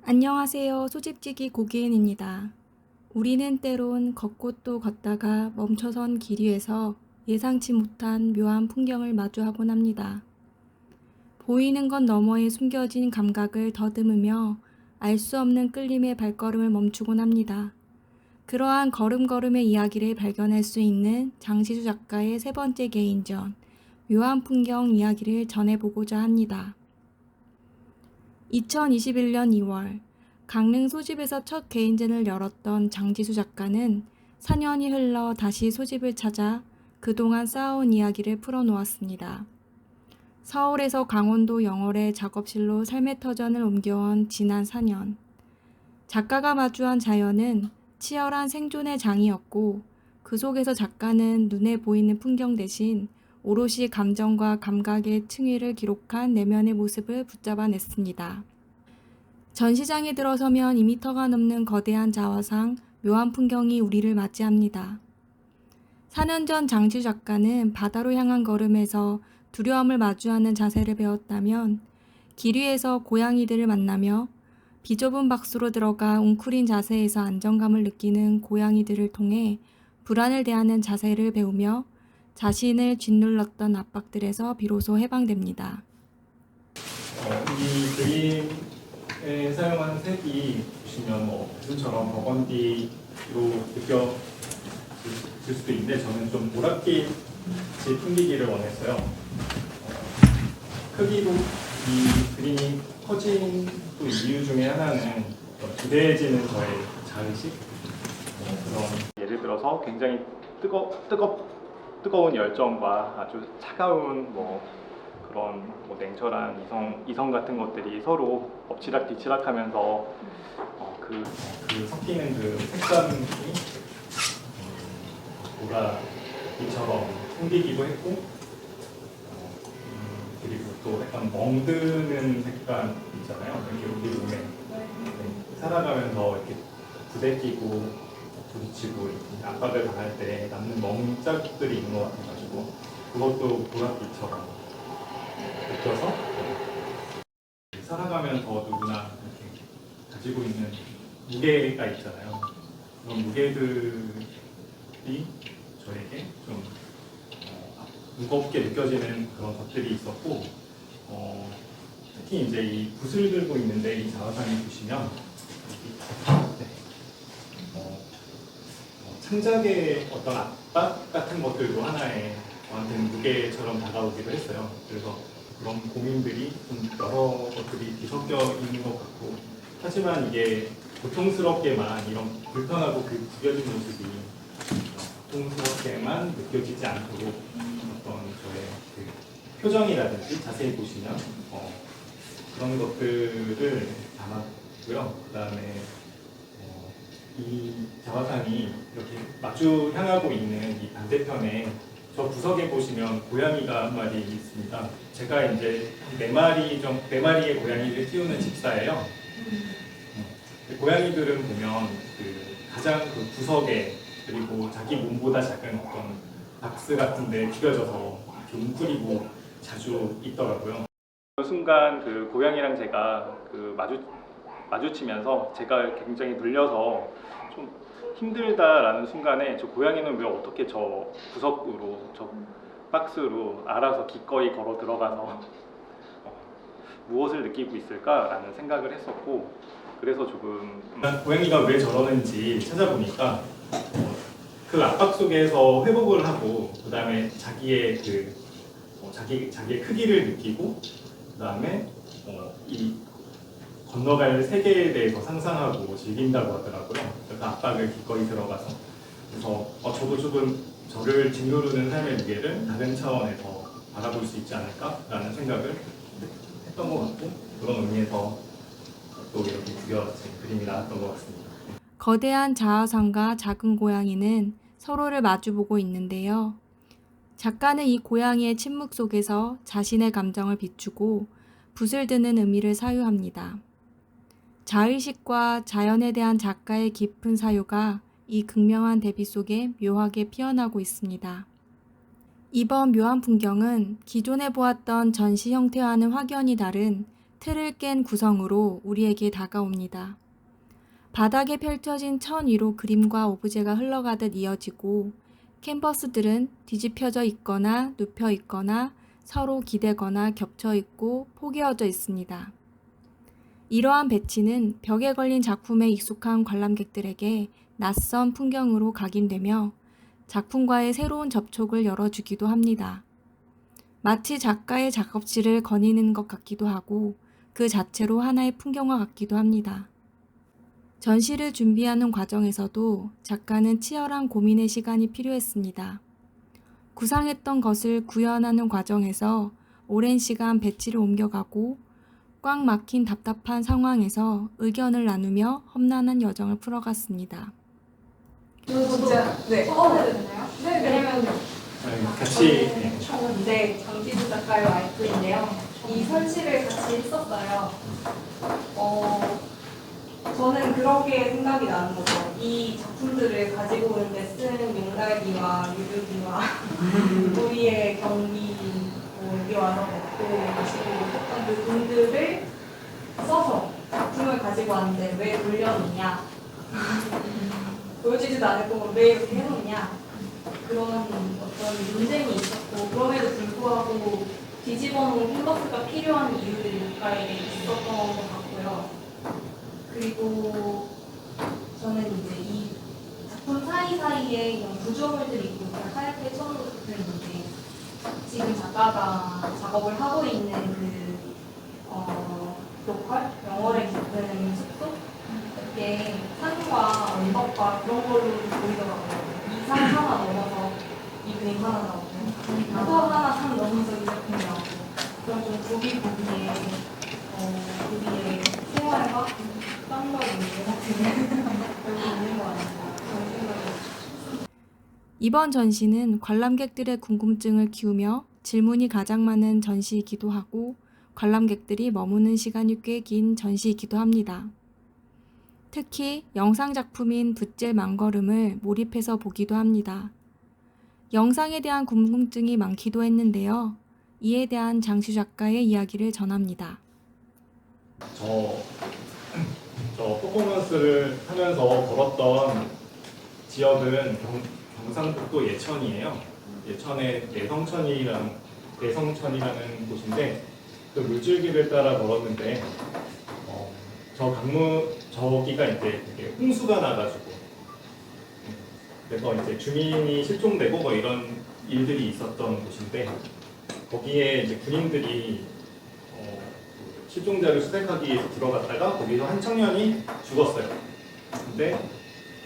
안녕하세요. 소집지기 고기인입니다. 우리는 때론 걷고또 걷다가 멈춰선 길 위에서 예상치 못한 묘한 풍경을 마주하곤 합니다. 보이는 것 너머에 숨겨진 감각을 더듬으며 알 수 없는 끌림의 발걸음을 멈추곤 합니다. 그러한 걸음걸음의 이야기를 발견할 수 있는 장시수 작가의 세 번째 개인전, 묘한 풍경 이야기를 전해보고자 합니다. 2021년 2월 강릉 소집에서 첫 개인전을 열었던 장지수 작가는 4년이 흘러 다시 소집을 찾아 그동안 쌓아온 이야기를 풀어놓았습니다. 서울에서 강원도 영월의 작업실로 삶의 터전을 옮겨온 지난 4년. 작가가 마주한 자연은 치열한 생존의 장이었고 그 속에서 작가는 눈에 보이는 풍경 대신 오롯이 감정과 감각의 층위를 기록한 내면의 모습을 붙잡아냈습니다. 전시장에 들어서면 2m가 넘는 거대한 자화상, 묘한 풍경이 우리를 맞이합니다. 4년 전 장지수 작가는 바다로 향한 걸음에서 두려움을 마주하는 자세를 배웠다면 길 위에서 고양이들을 만나며 비좁은 박수로 들어가 웅크린 자세에서 안정감을 느끼는 고양이들을 통해 불안을 대하는 자세를 배우며 자신을 짓눌렀던 압박들에서 비로소 해방됩니다. 이 그림에 사용한 색이 보시면 무슨처럼 버건디로 느껴질 수도 있는데 저는 좀 노랗게 풍기기를 원했어요. 크기로 이 그림이 커진 또 이유 중에 하나는 기대해지는 저의 자의식 그런 예를 들어서 굉장히 뜨거운 열정과 아주 차가운 그런 냉철한 이성 같은 것들이 서로 엎치락 뒤치락하면서 그 섞이는 그 색감이 보라빛처럼 풍기기도 했고 그리고 또 약간 멍드는 색감 있잖아요. 이렇게 우리 몸에 살아가면서 이렇게 부대끼고 부딪히고 이렇게 압박을 당할 때 남는 멍자국들이 있는 것 같아가지고 그것도 보랏빛처럼 느껴서 살아가면서 누구나 이렇게 가지고 있는 무게가 있잖아요. 그런 무게들이 저에게 좀 무겁게 느껴지는 그런 것들이 있었고 특히 이제 이 붓을 들고 있는데 이 자화상을 보시면 창작의 어떤 압박 같은 것들도 하나의 저한테는 무게처럼 다가오기도 했어요. 그래서 그런 고민들이 좀 여러 것들이 뒤섞여 있는 것 같고 하지만 이게 고통스럽게만 이런 불편하고 그 구겨진 모습이 고통스럽게만 느껴지지 않도록 어떤 저의 그 표정이라든지 자세히 보시면 그런 것들을 담았고요. 그 다음에 이 자화상이 이렇게 마주 향하고 있는 이 반대편에 저 구석에 보시면 고양이가 한 마리 있습니다. 제가 이제 네 마리의 고양이를 키우는 집사예요. 고양이들은 보면 가장 그 구석에 그리고 자기 몸보다 작은 어떤 박스 같은데 비벼져서 이렇게 웅크리고 자주 있더라고요. 그 순간 그 고양이랑 제가 마주치면서 제가 굉장히 눌려서 좀 힘들다라는 순간에 저 고양이는 왜 어떻게 저 구석으로 저 박스로 알아서 기꺼이 걸어 들어가서 무엇을 느끼고 있을까라는 생각을 했었고 그래서 조금 고양이가 왜 저러는지 찾아보니까 그 압박 속에서 회복을 하고 그 다음에 자기의 자기의 크기를 느끼고 그 다음에 이 건너갈 세계에 대해서 상상하고 즐긴다고 하더라고요. 그 압박을 기꺼이 들어가서 그래서 저도 조금 저를 짓누르는 삶의 무게를 다른 차원에서 바라볼 수 있지 않을까라는 생각을 했던 것 같고 그런 의미에서 또 이렇게 구겨진 그림이 나왔던 것 같습니다. 거대한 자화상과 작은 고양이는 서로를 마주보고 있는데요. 작가는 이 고양이의 침묵 속에서 자신의 감정을 비추고 붓을 드는 의미를 사유합니다. 자의식과 자연에 대한 작가의 깊은 사유가 이 극명한 대비 속에 묘하게 피어나고 있습니다. 이번 묘한 풍경은 기존에 보았던 전시 형태와는 확연히 다른 틀을 깬 구성으로 우리에게 다가옵니다. 바닥에 펼쳐진 천 위로 그림과 오브제가 흘러가듯 이어지고 캔버스들은 뒤집혀져 있거나 눕혀 있거나 서로 기대거나 겹쳐 있고 포개어져 있습니다. 이러한 배치는 벽에 걸린 작품에 익숙한 관람객들에게 낯선 풍경으로 각인되며 작품과의 새로운 접촉을 열어주기도 합니다. 마치 작가의 작업실을 거니는 것 같기도 하고 그 자체로 하나의 풍경화 같기도 합니다. 전시를 준비하는 과정에서도 작가는 치열한 고민의 시간이 필요했습니다. 구상했던 것을 구현하는 과정에서 오랜 시간 배치를 옮겨가고 꽉 막힌 답답한 상황에서 의견을 나누며 험난한 여정을 풀어갔습니다. 진짜 처음해도 되나요? 네, 왜냐면 같이 저는 이제 장지수 작가의 와이프인데요. 이 설치를 같이 했었어요. 저는 그렇게 생각이 나는 거죠. 이 작품들을 가지고 오는데 쓰는 용달기와 유류기와 우리의 경비, 여기 와서 먹고 마시고 했던 그 돈들을 써서 작품을 가지고 왔는데 왜 돌려놓냐? 보여지지도 않을 거면 왜 이렇게 해놓냐? 그런 어떤 논쟁이 있었고, 그럼에도 불구하고 뒤집어놓은 캔버스가 필요한 이유들이 작가에게 있었던 것 같고요. 그리고 저는 이제 이 작품 사이사이에 이런 구조물들이 있고 그냥 하얗게 처음으로 붙어있는데 지금 작가가 작업을 하고 있는 그 로컬? 영월에 깊은 숲속? 이게 산과 언덕과 그런 걸로 보이더라고요. 이 산 하나 넘어서 이 그림 하나 나오고 또 하나 산 넘어서 이 작품이 나오고 그런 좀 부비부비의 우리의 생활과 딴 거를 여기 있는 거 아닌가 그런 생각이 이번 전시는 관람객들의 궁금증을 키우며 질문이 가장 많은 전시이기도 하고 관람객들이 머무는 시간이 꽤 긴 전시이기도 합니다. 특히 영상 작품인 붓질 망걸음을 몰입해서 보기도 합니다. 영상에 대한 궁금증이 많기도 했는데요. 이에 대한 장시수 작가의 이야기를 전합니다. 저 퍼포먼스를 하면서 걸었던 지역은 경상북도 예천이에요. 예천의 내성천이라는 곳인데 그 물줄기를 따라 걸었는데 저기가 이제 되게 홍수가 나가지고 그래서 이제 주민이 실종되고 뭐 이런 일들이 있었던 곳인데 거기에 이제 군인들이 실종자를 수색하기 위해서 들어갔다가 거기서 한 청년이 죽었어요. 근데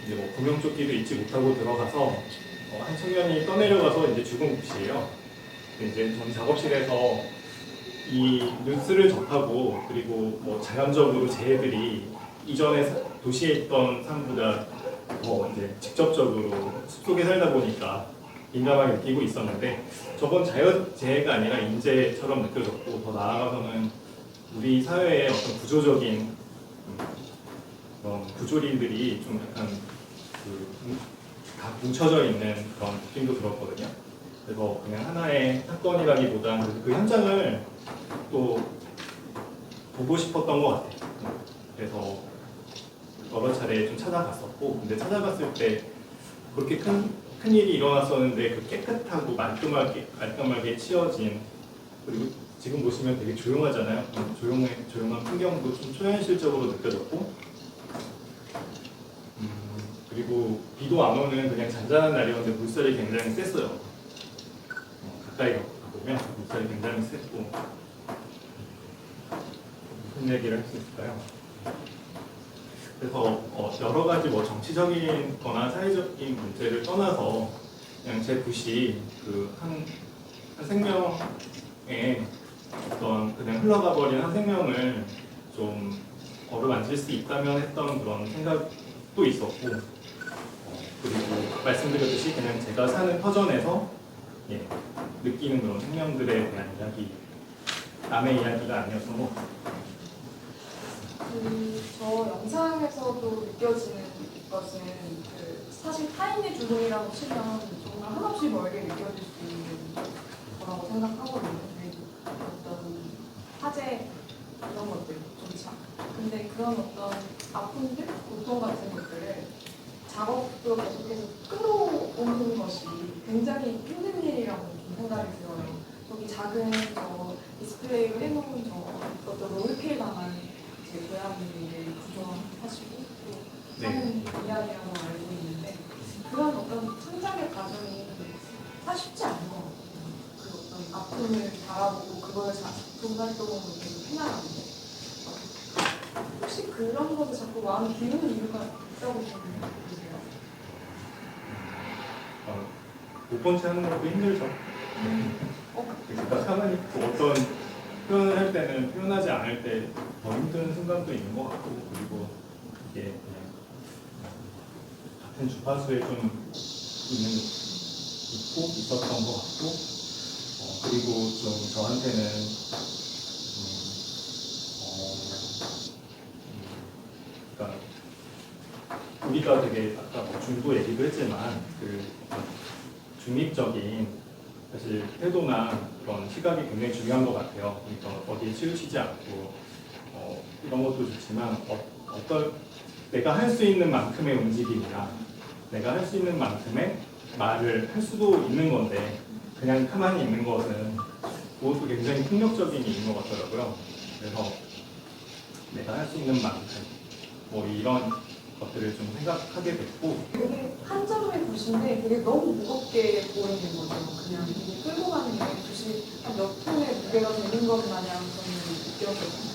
이제 뭐 구명조끼도 잊지 못하고 들어가서 한 청년이 떠내려가서 이제 죽은 곳이에요. 근데 이제 전 작업실에서 이 뉴스를 접하고 그리고 뭐 자연적으로 쟤들이 이전에 도시에 있던 사람보다 이제 직접적으로 숲속에 살다 보니까 민감하게 느끼고 있었는데 저건 자연재해가 아니라 인재처럼 느껴졌고 더 나아가서는 우리 사회의 어떤 구조적인 그런 부조리들이 좀 약간 다 뭉쳐져 있는 그런 느낌도 들었거든요. 그래서 그냥 하나의 사건이라기보다는 그 현장을 또 보고 싶었던 것 같아요. 그래서 여러 차례 좀 찾아갔었고, 근데 찾아갔을 때 그렇게 큰 일이 일어났었는데 그 깨끗하고 말끔하게 치어진, 그리고 지금 보시면 되게 조용하잖아요. 조용한 풍경도 좀 초현실적으로 느껴졌고, 그리고 비도 안 오는 그냥 잔잔한 날이었는데 물살이 굉장히 셌어요. 가까이 가보면 물살이 굉장히 셌고, 무슨 얘기를 할 수 있을까요? 그래서 여러 가지 뭐 정치적인 거나 사회적인 문제를 떠나서 그냥 제 붓이 그 한 생명에 어떤 그냥 흘러가 버린 한 생명을 좀 어루만질 수 있다면 했던 그런 생각도 있었고, 그리고 말씀드렸듯이 그냥 제가 사는 터전에서 느끼는 그런 생명들에 대한 이야기, 남의 이야기가 아니어서 저 영상에서도 느껴지는 것은 사실 타인의 주동이라고 치면 정말 한없이 멀게 느껴질 수 있는 거라고 생각하거든요. 어떤 화재 이런 것들 근데 그런 어떤 아픔들, 고통 같은 것들을 작업도 계속해서 끌어오는 것이 굉장히 힘든 일이라고 좀 생각이 들어요. 여기 작은 저 디스플레이로 해놓은 저 어떤 롤케 당한 제 고양이를 구조하시고 또 하는 이야기라고 알고 있는데 그런 어떤 창작의 과정이 사실 쉽지 않은 것 같아요. 그 어떤 아픔을 바라보고 그걸 작품활동으로 계속 해나가는데 혹시 그런 것에 자꾸 마음이 기우는 이유가 있다고 생각하세요? 못 본 채 하는 것도 힘들죠. 그러니까 가만히 어떤 표현을 할 때는 표현하지 않을 때 더 힘든 순간도 있는 것 같고, 그리고 이게 그냥 같은 주파수에 좀 있었던 것 같고, 그리고 좀 저한테는 그러니까 우리가 되게 아까 뭐 중도 얘기도 했지만 그 중립적인 사실 태도나 그런 시각이 굉장히 중요한 것 같아요. 그러니까 어디에 치우치지 않고 이런 것도 좋지만 어떤 내가 할 수 있는 만큼의 움직임이나 내가 할 수 있는 만큼의 말을 할 수도 있는 건데 그냥 가만히 있는 것은 그것도 굉장히 폭력적인 일인 것 같더라고요. 그래서 내가 할 수 있는 만큼 뭐 이런 것들을 좀 생각하게 됐고, 되게 한 점의 붓인데 되게 너무 무겁게 보이는 거죠. 그냥 이게 끌고 가는 게 붓이 한 몇 톤의 무게가 되는 것 마냥 저는 느꼈거든요.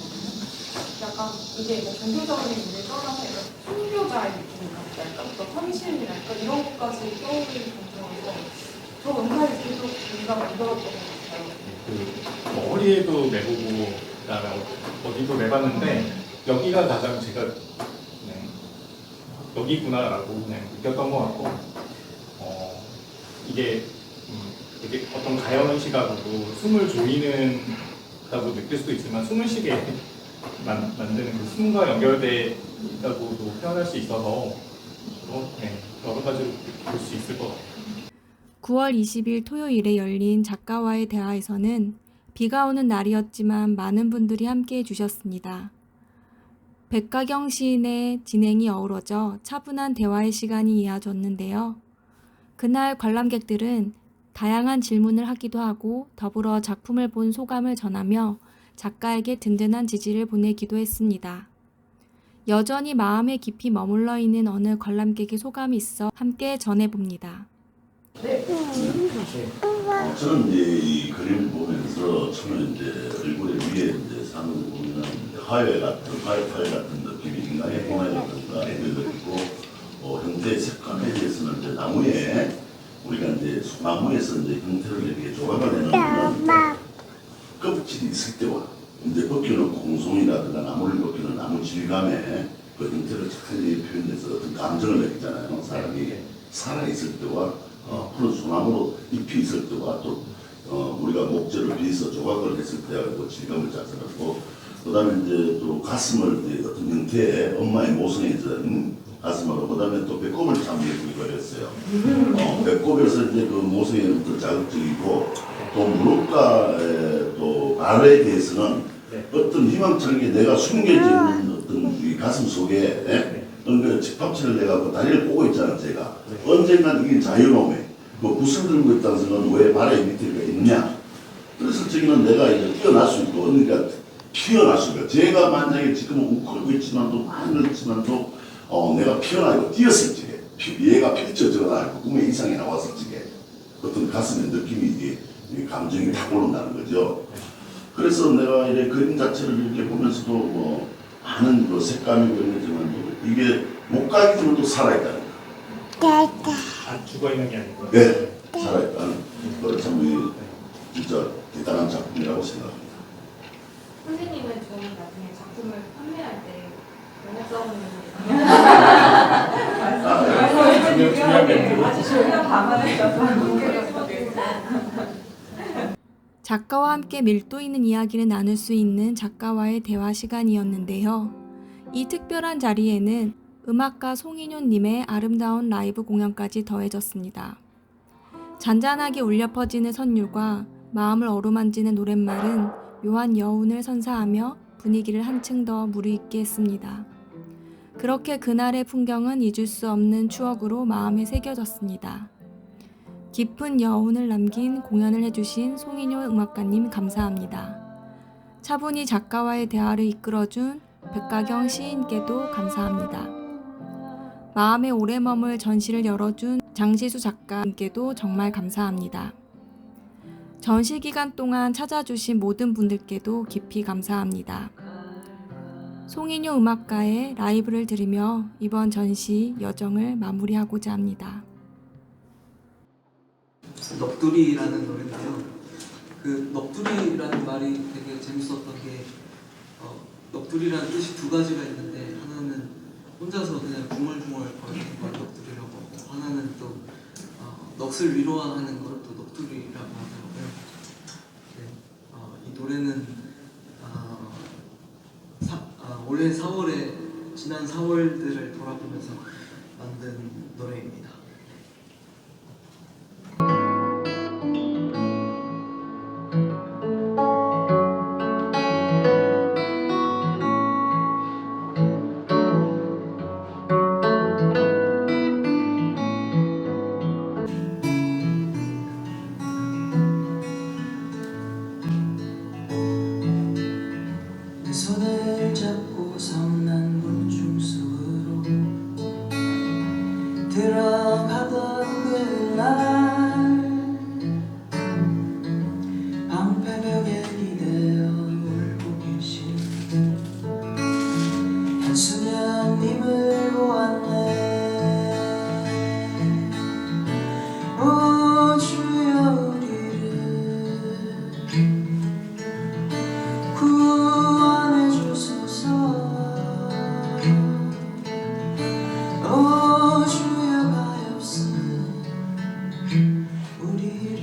약간 이게 뭐 종교적인 의미를 떠나서 약간 순교자의 느낌이랄까, 또 헌신이랄까 이런 것까지 떠오르는 정도라서 저 음악이 계속 뭔가 만들었던 것 같아요. 뭐 허리에도 매보고 그다음에 어디도 매봤는데 여기가 가장 제가 여기구나라고 그냥 느꼈던 것 같고, 이게 되게 어떤 가여운 시각으로 숨을 조이는다고 느낄 수도 있지만 숨을 쉬게 만드는 그 숨과 연결돼 있다고도 표현할 수 있어서 여러 가지로 볼 수 있을 것 같아요. 9월 20일 토요일에 열린 작가와의 대화에서는 비가 오는 날이었지만 많은 분들이 함께해 주셨습니다. 백가경 시인의 진행이 어우러져 차분한 대화의 시간이 이어졌는데요. 그날 관람객들은 다양한 질문을 하기도 하고 더불어 작품을 본 소감을 전하며 작가에게 든든한 지지를 보내기도 했습니다. 여전히 마음에 깊이 머물러 있는 어느 관람객의 소감이 있어 함께 전해봅니다. 저는 이제 이 그림을 보면서 처음에 이제 얼굴에 위에 이제 사는 거 보면은 화훼 같은 화훼 같은 느낌이 인간의 공해라든가 이런 거 있고, 형태의 색감에 대해서는 이제 나무에 우리가 이제 소나무에서 이제 형태를 이렇게 조각을 해놓는 껍질이 있을 때와 이제 벗겨놓은 공송이라든가 나무를 벗겨놓은 나무 질감에 그 형태를 자세히 표현해서 어떤 감정을 느끼잖아요. 사람이 살아있을 때와 푸른 소나무로 잎이 있을 때와 또 우리가 목재를 비해서 조각을 했을 때하고 질감을 작성하고, 그 다음에 이제 또 가슴을 이제 어떤 형태의 엄마의 모성애전 가슴하고, 그 다음에 또 배꼽을 참 예쁘게 그렸어요. 배꼽에서 이제 그 모성애는 또 자극적이고, 또 무릎과 또 발에 대해서는 어떤 희망처럼 내가 숨겨져 있는 어떤 이 가슴 속에 그 집합체를 내가 다리를 꼬고 있잖아요, 제가. 언젠간 이게 자유로움에, 뭐 붓을 들고 있다는 생각은 왜 발에 밑에가 있느냐. 그래서 저기는 내가 이제 뛰어날 수 있고, 그러니까 피어날 수 있고, 제가 만약에 지금은 웅크리고 있지만도, 많이 늦지만도, 내가 피어나고 뛰었을 적에, 얘가 펼쳐져 나고 꿈의 이상이 나왔을 적에, 어떤 가슴의 느낌이 이게 감정이 탁 오른다는 거죠. 그래서 내가 이렇게 그림 자체를 이렇게 보면서도 뭐, 많은 그 색감이 보이지만, 이게 목각이지만 또 살아있다는 거. 안 죽어 있는 게 아니고. 네, 살아있다는. 그걸 참 진짜 대단한 작품이라고 생각합니다. 선생님은 좀 나중에 작품을 판매할 때 영업 자원을 중요한 멘트로. 아주 중요한 감안을 작가와 함께 밀도 있는 이야기를 나눌 수 있는 작가와의 대화 시간이었는데요. 이 특별한 자리에는 음악가 송인효님의 아름다운 라이브 공연까지 더해졌습니다. 잔잔하게 울려 퍼지는 선율과 마음을 어루만지는 노랫말은 묘한 여운을 선사하며 분위기를 한층 더 무르익게 했습니다. 그렇게 그날의 풍경은 잊을 수 없는 추억으로 마음에 새겨졌습니다. 깊은 여운을 남긴 공연을 해주신 송인효 음악가님 감사합니다. 차분히 작가와의 대화를 이끌어준 백가경 시인께도 감사합니다. 마음에 오래 머물 전시를 열어준 장지수 작가님께도 정말 감사합니다. 전시 기간 동안 찾아주신 모든 분들께도 깊이 감사합니다. 송인효 음악가의 라이브를 들으며 이번 전시 여정을 마무리하고자 합니다. 넋두리라는 노래인데요. 그 넋두리라는 말이 되게 재밌었던 게 넋두리라는 뜻이 두 가지가 있는데 하나는 혼자서 그냥 중얼중얼 거리는 걸 넋두리라고 하고 하나는 또 넋을 위로하는 걸 또 넋두리라고 하더라고요. 네, 이 노래는 올해 4월에 지난 4월들을 돌아보면서 만든 노래입니다. 내 손을 잡고 성난 굴중 속으로 들어가던 그날 방패벽에 기대어 울고 계신 한수녀님을 보았네. 오 주여 우리를 구원해 주소서. 오 주여 가엾은 우리를.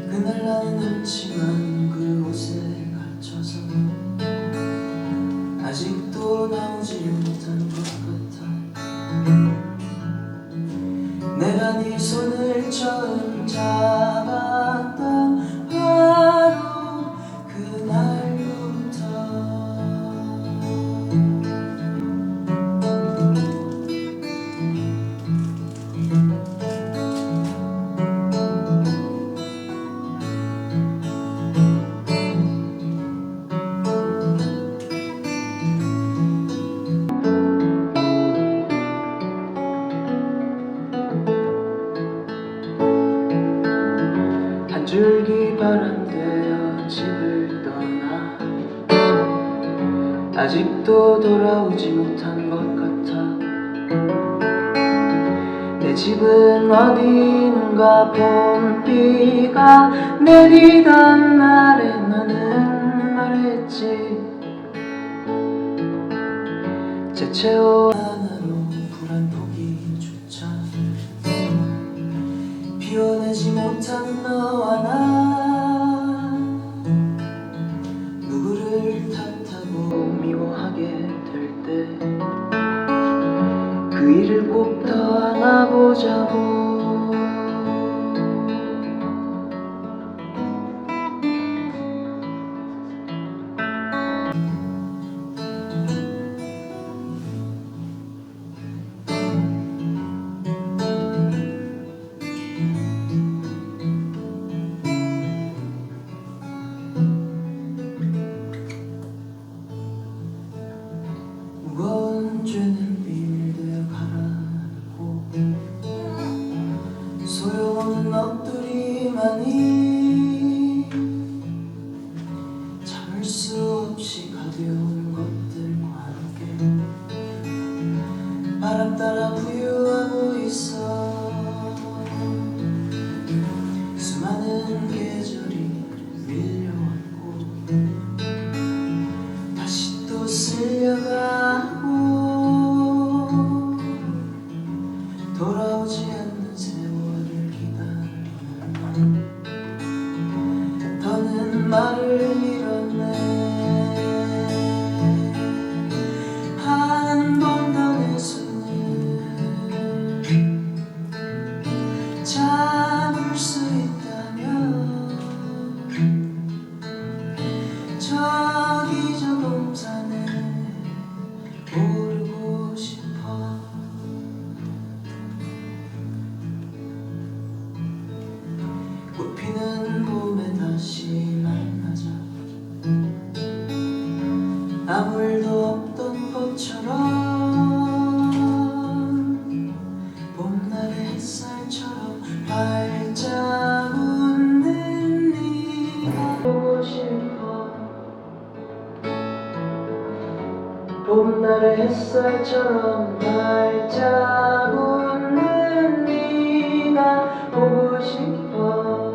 그날 나는 음침한 그곳에 갇혀서 아직도 나오지 못한 것 같아. 내가 네 손을 처음 잡았던 바로 그날부터 한 줄기 바람 되어 집을 떠나 아직도 돌아오지 못한 것 같아. 내 집은 어디 있는가. 봄비가 내리던 날에 나는 말했지. 재채오 하나로 불안 포기조차 피워내지 못한 너와 나. 누구를 탓하고 미워하게 될 때 그 일을 꼭 더 안아보자고. 무거운 죄는 비밀되어 가라앉고 소용없는 넋두리만이 참을 수 없이 가벼운 것들과 함께 바람 따라 부유하고 있어. 수많은 계절이 밀려왔고 다시 또 쓸려가고 돌아오지 않는 세월을 기다리는 넌 더는 말을 잃었네. 한 번 더 내 손을 잡을 수 있다면 봄날의 햇살처럼 활짝 웃는 네가 보고 싶어.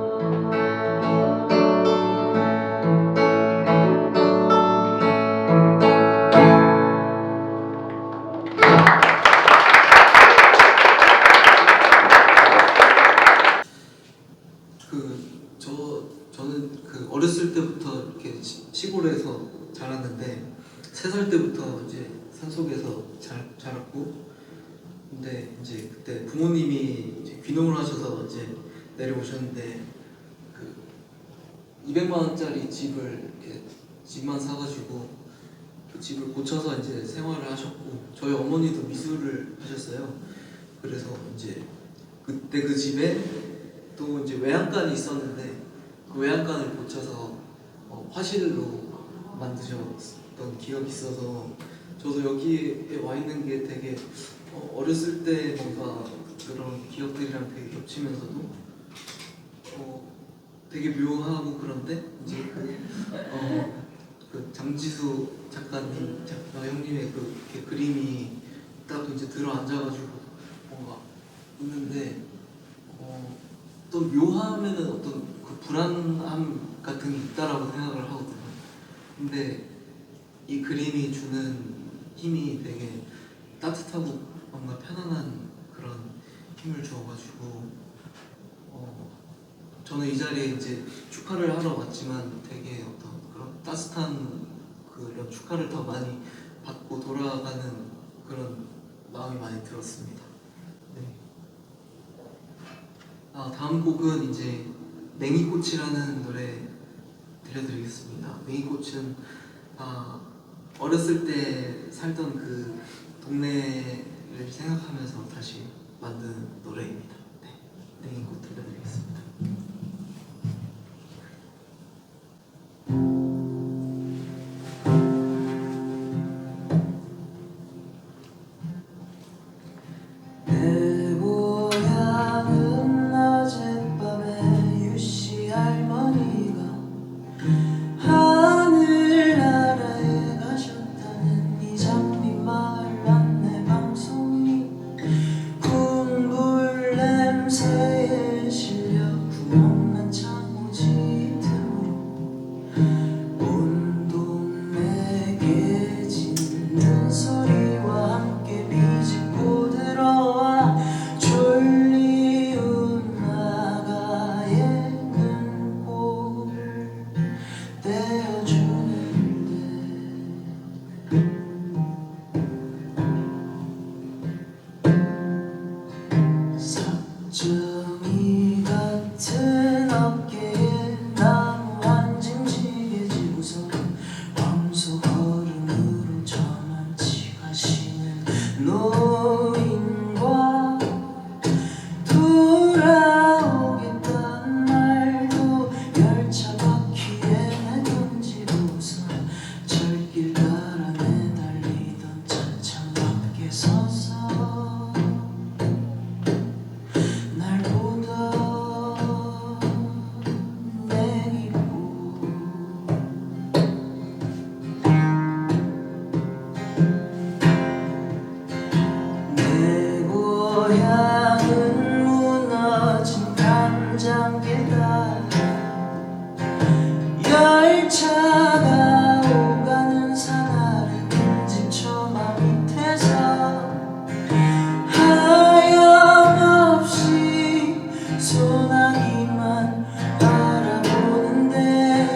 저는 어렸을 때부터 이렇게 시골에서 자랐는데 3살 때부터 이제 산속에서 자랐고, 근데 이제 그때 부모님이 이제 귀농을 하셔서 이제 내려오셨는데 200만 원짜리 집만 사가지고 그 집을 고쳐서 이제 생활을 하셨고, 저희 어머니도 미술을 하셨어요. 그래서 이제 그때 그 집에 또 이제 외양간이 있었는데 그 외양간을 고쳐서 화실로 만드셨던 기억이 있어서 저도 여기에 와 있는 게 되게 어렸을 때 뭔가 그런 기억들이랑 되게 겹치면서도 되게 묘하고, 그런데 이제 그 장지수 작가님, 형님의 그 그림이 딱 이제 들어 앉아가지고 뭔가 있는데 또 묘하면은 어떤 그 불안함 같은 게 있다라고 생각을 하거든요. 근데 이 그림이 주는 힘이 되게 따뜻하고 뭔가 편안한 그런 힘을 주어가지고 저는 이 자리에 이제 축하를 하러 왔지만 되게 어떤 그런 따뜻한 그런 축하를 더 많이 받고 돌아가는 그런 마음이 많이 들었습니다. 네. 다음 곡은 이제 맹이꽃이라는 노래 들려드리겠습니다. 맹이꽃은 어렸을 때 살던 그 동네를 생각하면서 다시 만든 노래입니다. 네, 맹이꽃 들려드리겠습니다. 내 고향은 어젯밤에 유씨 할머니가 하늘나라에 가셨다는 이장님 마을 안내 방송이 군불 냄새에 실려 구멍난 창호지 틈으로 온 동네 개 짖는 소리와 함께 비집고 들어와 졸리운 나가에는 볼을 떼어주는데 삭정이 같은 어깨에 나무 한 짐지게 지고서 왕소 걸음으로 저만치 가시는 노인과 돌아오겠다는 말도 열차 바퀴에 내던지고서 철길 따라 내달리던 차창 밖에 서서 날 보던 맹이꽃 내 고향은 무너진 담장길 따라 열차가 오가는 산 아래 금지초마 밑에서 하염없이 소나기만 바라보는데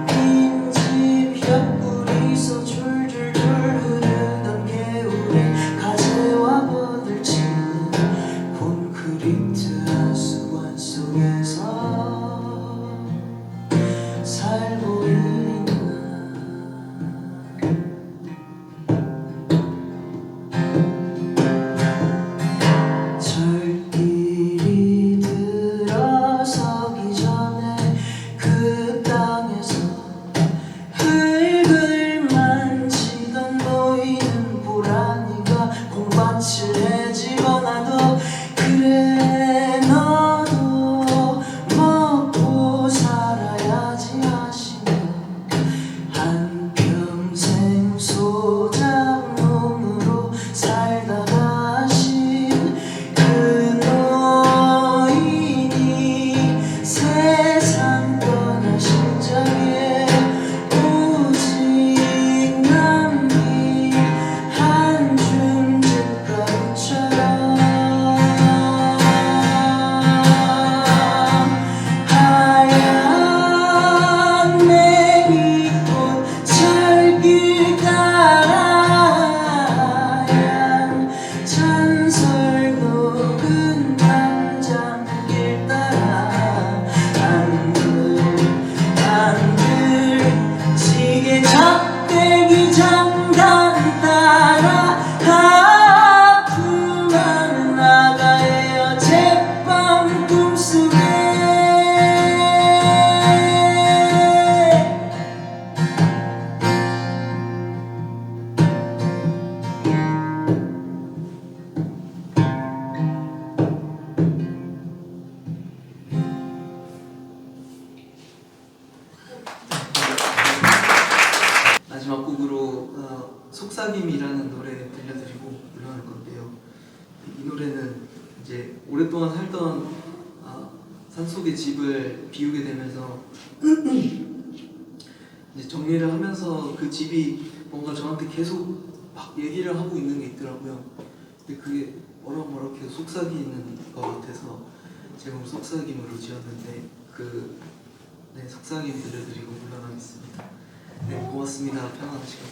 빈집 옆구리서 줄줄줄 흐르던 개울에 가재와 버들치는 콘크리트 하수관 속에서 살고 있나. 철길이 들어서기 전에 그 땅에서 흙을 만지던 보이는 보라니가 콩밭을 헤집어놔도 그래 너도 먹고 살아야지 하시네. 속삭임이라는 노래 들려드리고 물러날 건데요. 이 노래는 이제 오랫동안 살던 산속의 집을 비우게 되면서 이제 정리를 하면서 그 집이 뭔가 저한테 계속 막 얘기를 하고 있는 게 있더라고요. 근데 그게 뭐럭뭐럭 계속 속삭이는 것 같아서 제목을 속삭임으로 지었는데 네, 속삭임 들려드리고 물러나겠습니다. 네, 고맙습니다. 편안한 시간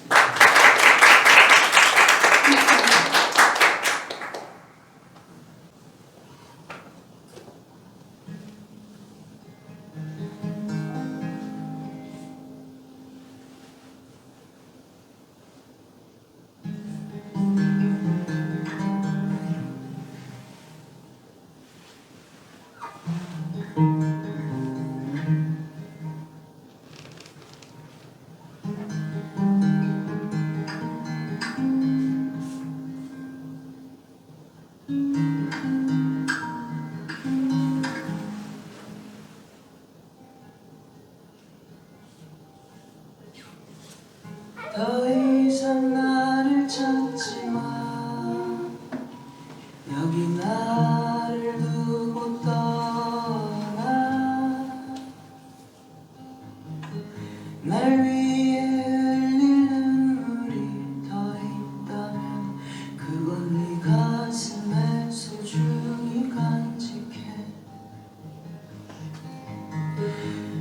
더 이상 나를 찾지 마. 여기 나를 두고 떠나. 날 위해 흘릴 눈물이 더 있다면 그건 네 가슴에 소중히 간직해.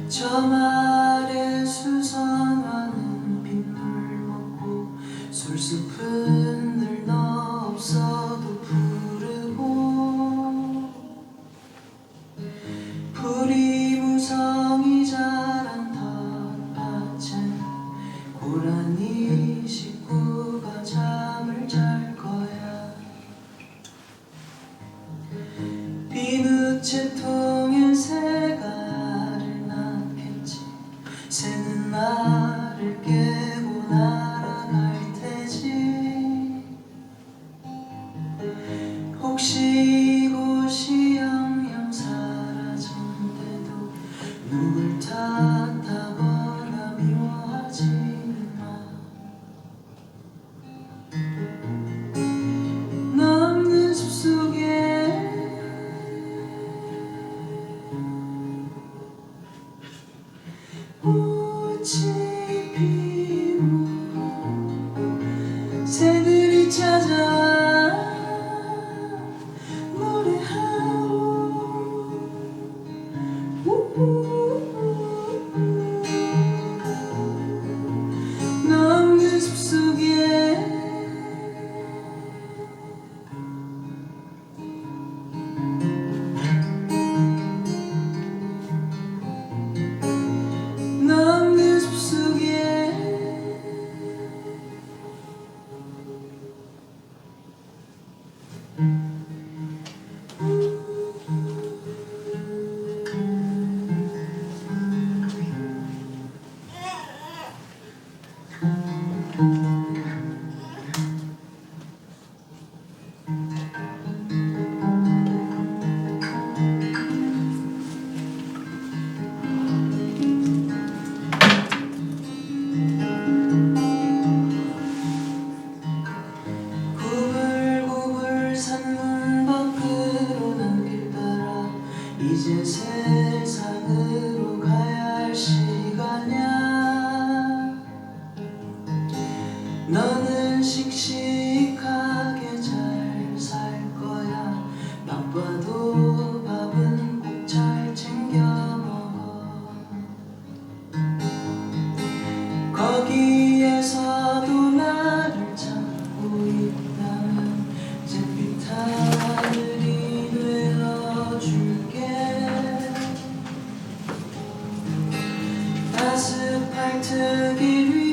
저 말에 수선화는 빗물 먹고 술숲은 늘 너 없어도 푸르고 풀이 무성이 자란 텃밭엔 고라니 식구가 잠을 잘 거야. 비누채통엔 새가 알을 낳겠지. 새는 나를 깨고 날아갈 테지. 혹시 이곳이 영영 사라진대도 누굴 탓하거나 미워하지 마. 너 없는 숲속에 꽃이 피고 새들이 찾아와 노래하고 너 없는 숲속에 너 없는 숲속에 구불구불 산문 밖으로 난길 따라 이제 세상으로 가야 할 시간이야. 너는 씩씩하게 잘 살 거야. 바빠도 밥은 꼭 잘 챙겨 먹어. 거기에서도 나를 찾고 있다면 잿빛 하늘이 되어줄게. 아스팔트 길 위